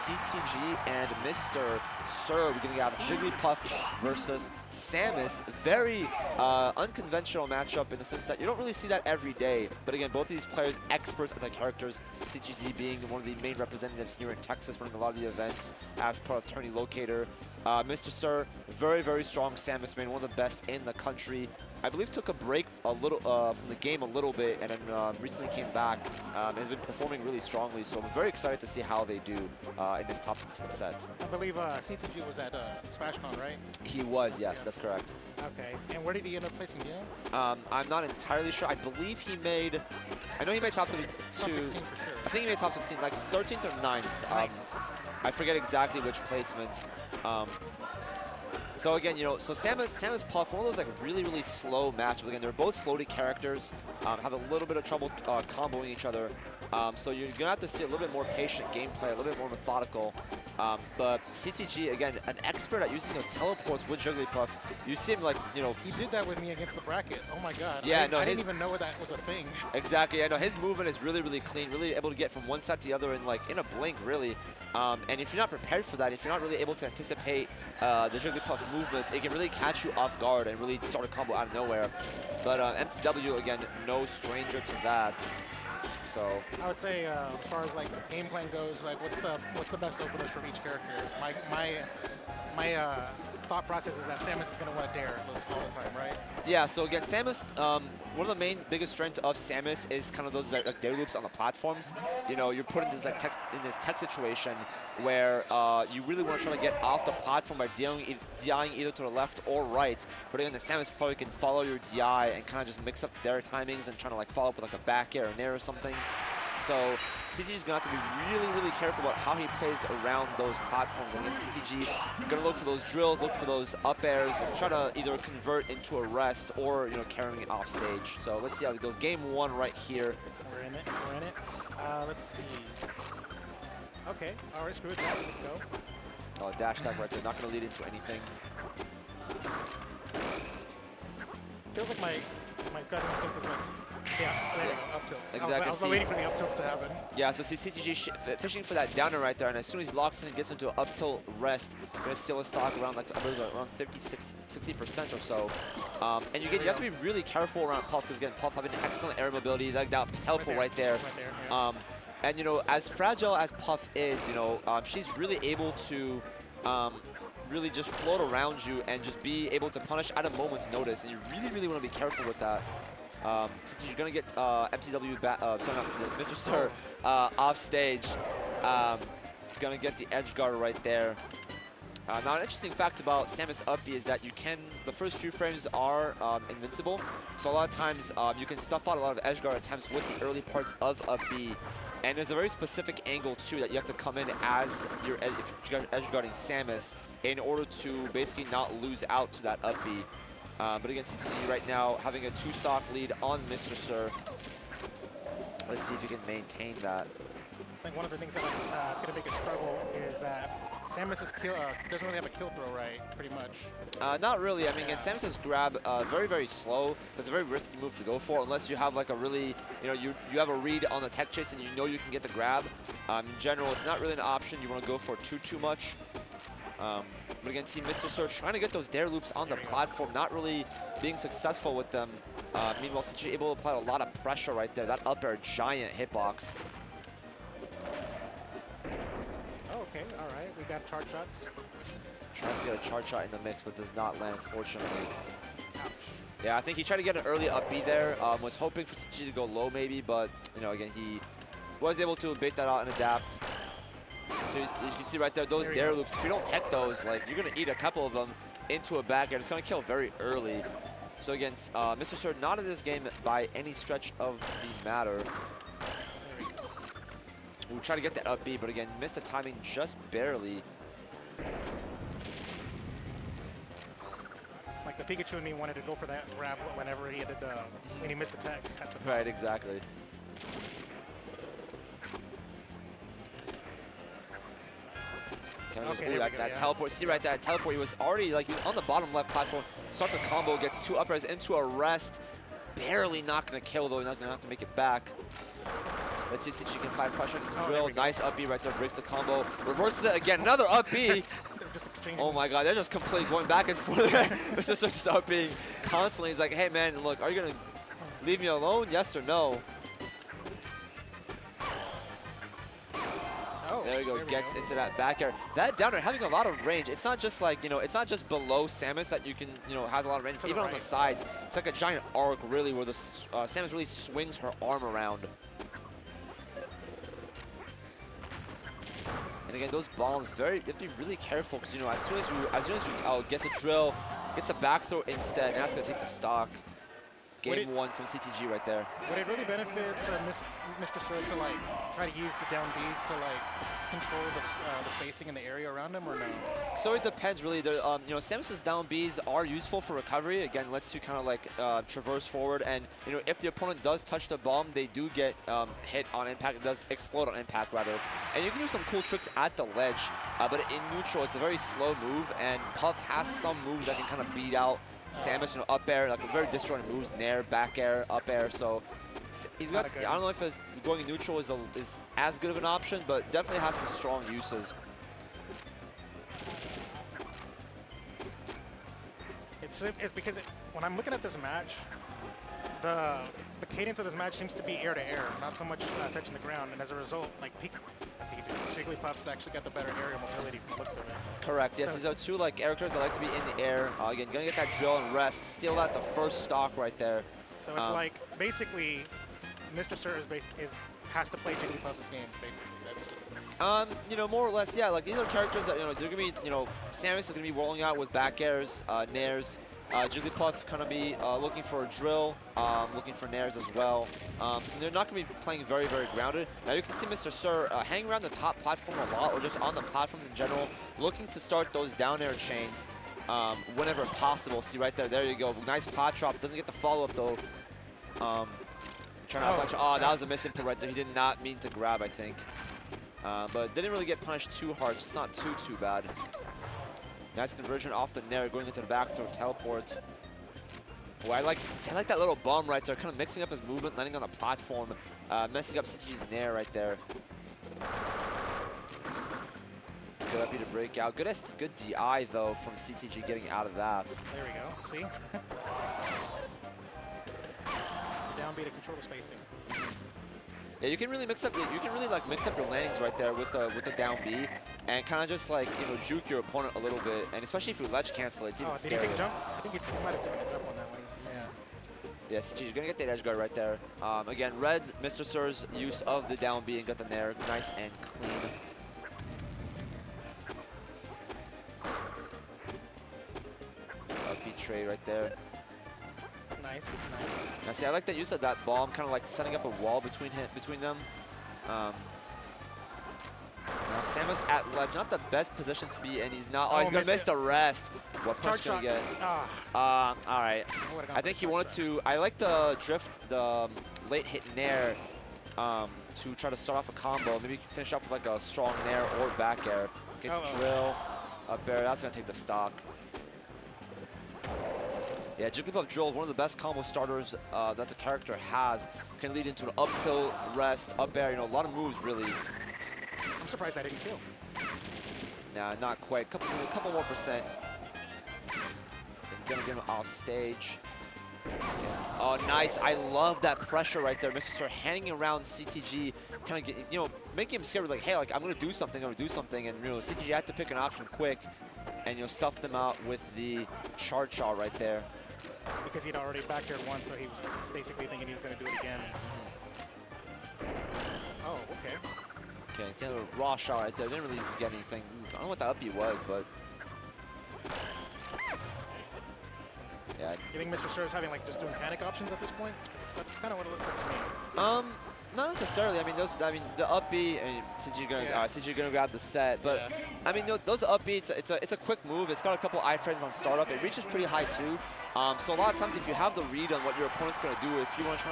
CTG and mrsir. We're going to have Jigglypuff versus Samus. Very unconventional matchup in the sense that you don't really see that every day. But again, both of these players, experts at their characters. CTG being one of the main representatives here in Texas, running a lot of the events as part of Tourney Locator. mrsir, very, very strong Samus main, one of the best in the country. I believe took a break a little from the game a little bit, and then recently came back and has been performing really strongly. So I'm very excited to see how they do in this top 16 set. I believe CTG was at SmashCon, right? He was, yes, that's correct. Okay, and where did he end up placing again? I'm not entirely sure. I believe he made, I know he made top 2. Top 16 for sure. I think he made top 16, like 13th or 9th. Nice. I forget exactly which placement. So again, you know, so Samus Puff, one of those like really, really slow matchups. Again, they're both floaty characters, have a little bit of trouble comboing each other. So you're gonna have to see a little bit more patient gameplay, a little bit more methodical. But CTG, again, an expert at using those teleports with Jigglypuff. You see him like, you know. He did that with me against the bracket. Oh my god. Yeah, I didn't even know that was a thing. Exactly. I know his movement is really, really clean, really able to get from one side to the other in like in a blink, really. And if you're not prepared for that, if you're not really able to anticipate the Jigglypuff movements, it can really catch you off guard and really start a combo out of nowhere. But MTW, again, no stranger to that. So I would say, as far as like game plan goes, like what's the best openers from each character? My thought process is that Samus is going to want to dare all the time, right? Yeah. So again, Samus, one of the biggest strengths of Samus is kind of those like dare loops on the platforms. You know, you're put in this like tech situation where you really want to try to get off the platform by DIing either to the left or right. But again, the Samus player can follow your DI and kind of just mix up their timings and trying to like follow up with like a back air or nair or something. So CTG is going to have to be really, really careful about how he plays around those platforms. And then CTG is going to look for those drills, look for those up airs, and try to either convert into a rest or, you know, carrying it off stage. So let's see how it goes. Game 1 right here. We're in it. We're in it. Let's see. Okay. All right. Screw it. Let's go. Oh, dash attack right there. Not going to lead into anything. Feels like my gut instinct is like. Yeah, there you go, up tilts. Exactly. I was waiting for the up tilts to happen. Yeah, so CTG fishing for that downer right there, and as soon as he locks in and gets into an up tilt rest, going to steal a stock around like I believe around 60% or so. And you have to be really careful around Puff because again, Puff having excellent air mobility, like that teleport right there. Yeah. And you know, as fragile as Puff is, you know, she's really able to really just float around you and just be able to punish at a moment's notice, and you really, really want to be careful with that. Since you're going to get MTW back, sorry, not mrsir off stage, going to get the edge guard right there. Now, an interesting fact about Samus up B is that the first few frames are invincible. So a lot of times you can stuff out a lot of edge guard attempts with the early parts of up B. And there's a very specific angle too that you have to come in as if you're edge guarding Samus in order to basically not lose out to that up B. But again, CTG right now having a 2-stock lead on mrsir. Let's see if he can maintain that. I think one of the things that is going to make a struggle is that Samus doesn't really have a kill throw, right? Pretty much. Not really. I mean, again, Samus's grab very, very slow. It's a very risky move to go for unless you have like a really, you know, you have a read on the tech chase and you know you can get the grab. In general, it's not really an option you want to go for too much. But again, see mrsir trying to get those dare loops on the platform, not really being successful with them. Meanwhile, CTG able to apply a lot of pressure right there. That up air, giant hitbox. Oh, okay, all right. We got charge shots. Tries to get a charge shot in the mix, but does not land, fortunately. Ouch. Yeah, I think he tried to get an early up B there. Was hoping for CTG to go low maybe, but, you know, again, he was able to bait that out and adapt. So you can see right there, those dare loops, if you don't tech those, like, you're going to eat a couple of them into a back air. It's going to kill very early. So again, mrsir not in this game by any stretch of the matter. We'll try to get that up B, but again, missed the timing just barely. Like the Pikachu in me wanted to go for that grab whenever he did when he missed the tech. Right, exactly. Okay, that teleport. See right there, that teleport. He was already like he was on the bottom left platform. Starts a combo, gets 2 up airs into a rest. Barely not gonna kill though. Not gonna have to make it back. Let's see if CTG can apply pressure into Oh, drill. Nice up B right there, breaks the combo. Reverses it again, another up B. Just exchanging. Oh my god, they're just completely going back and forth. This is just up B constantly. He's like, hey man, look, are you gonna leave me alone? Yes or no? Oh, there we go, gets into that back air. That down air having a lot of range. It's not just like, it's not just below Samus that you can, has a lot of range. Even on the sides, it's like a giant arc really where the Samus really swings her arm around. And again, those bombs, you have to be really careful because, as soon as you gets a drill, gets a back throw instead, and that's going to take the stock. Game 1 from CTG right there. Would it really benefit Mr. Sir to like try to use the down Bs to like control the spacing in the area around him, or no? So it depends really. Samus's down Bs are useful for recovery. Again, lets you kind of like traverse forward, and if the opponent does touch the bomb, they do get hit on impact. It does explode on impact rather, and you can do some cool tricks at the ledge. But in neutral, it's a very slow move, and Puff has some moves that can kind of beat out Samus, up air, like very disjointed moves, nair, back air, up air. So he's got. I don't know if going neutral is as good of an option, but definitely has some strong uses. It's because when I'm looking at this match, the cadence of this match seems to be air to air, not so much touching the ground, and as a result, like Jigglypuff's actually got the better aerial mobility from the looks of it. Correct. Yes, these are two characters that like to be in the air. Again, gonna get that drill and rest, steal that the first stock right there. So it's like basically, Mr. Sir has to play Jigglypuff's game. Basically, that's just. More or less, yeah. Like these are characters that they're gonna be. Samus is gonna be rolling out with back airs, nairs. Jigglypuff kind of be looking for a drill, looking for nairs as well. So they're not going to be playing very, very grounded. Now you can see Mr. Sir hanging around the top platform a lot, or just on the platforms in general, looking to start those down air chains whenever possible. See right there, there you go. Nice pot drop. Doesn't get the follow-up though. That was a misinput right there. He did not mean to grab, I think. But didn't really get punished too hard, so it's not too bad. Nice conversion off the nair, going into the back throw, teleport. Oh, I like that little bomb right there, kind of mixing up his movement, landing on the platform, messing up CTG's nair right there. Good up to break out. Good DI though from CTG getting out of that. There we go. See? Down B to control the spacing. Yeah, you can really mix up. You can really mix up your landings right there with the down B, and kind of just juke your opponent a little bit, and especially if you ledge cancel, it's even scarier. Did he take a jump? I think he might have taken a jump on that one. Yeah. Yes, you're gonna get that edge guard right there. Again, read Mr. Sir's use of the down B and got the nair nice and clean. Up B trade right there. Nice. Now see, I like that use of that bomb, kind of like setting up a wall between them. Now Samus at ledge, not the best position to be in. He's not. Oh, he's gonna miss the rest. What punch gonna get? All right. I think he wanted to. I like the drift, the late hit nair, to try to start off a combo. Maybe finish up with like a strong nair or back air. Get the drill, up air. That's gonna take the stock. Yeah, Jigglypuff drill is one of the best combo starters that the character has. Can lead into an up tilt, rest, up air. A lot of moves really. I'm surprised I didn't kill. Nah, not quite. Couple more percent. And gonna get him off stage. Okay. Oh, nice. I love that pressure right there. Mr. Sir hanging around CTG, kind of making him scared. Like, hey, I'm gonna do something. And CTG had to pick an option quick, and stuff them out with the charge shot right there. Because he'd already backed aired once, so he was basically thinking he was gonna do it again. Oh, okay. Okay, get a raw shot right there. Didn't really get anything. I don't know what that up B was, but yeah. You think Mr. Sir is having just doing panic options at this point? That's kind of what it looks like to me. Not necessarily. The up B. CTG gonna grab the set, but those up B. It's a quick move. It's got a couple iframes on startup. It reaches pretty high too. So a lot of times, if you have the read on what your opponent's gonna do, if you want to try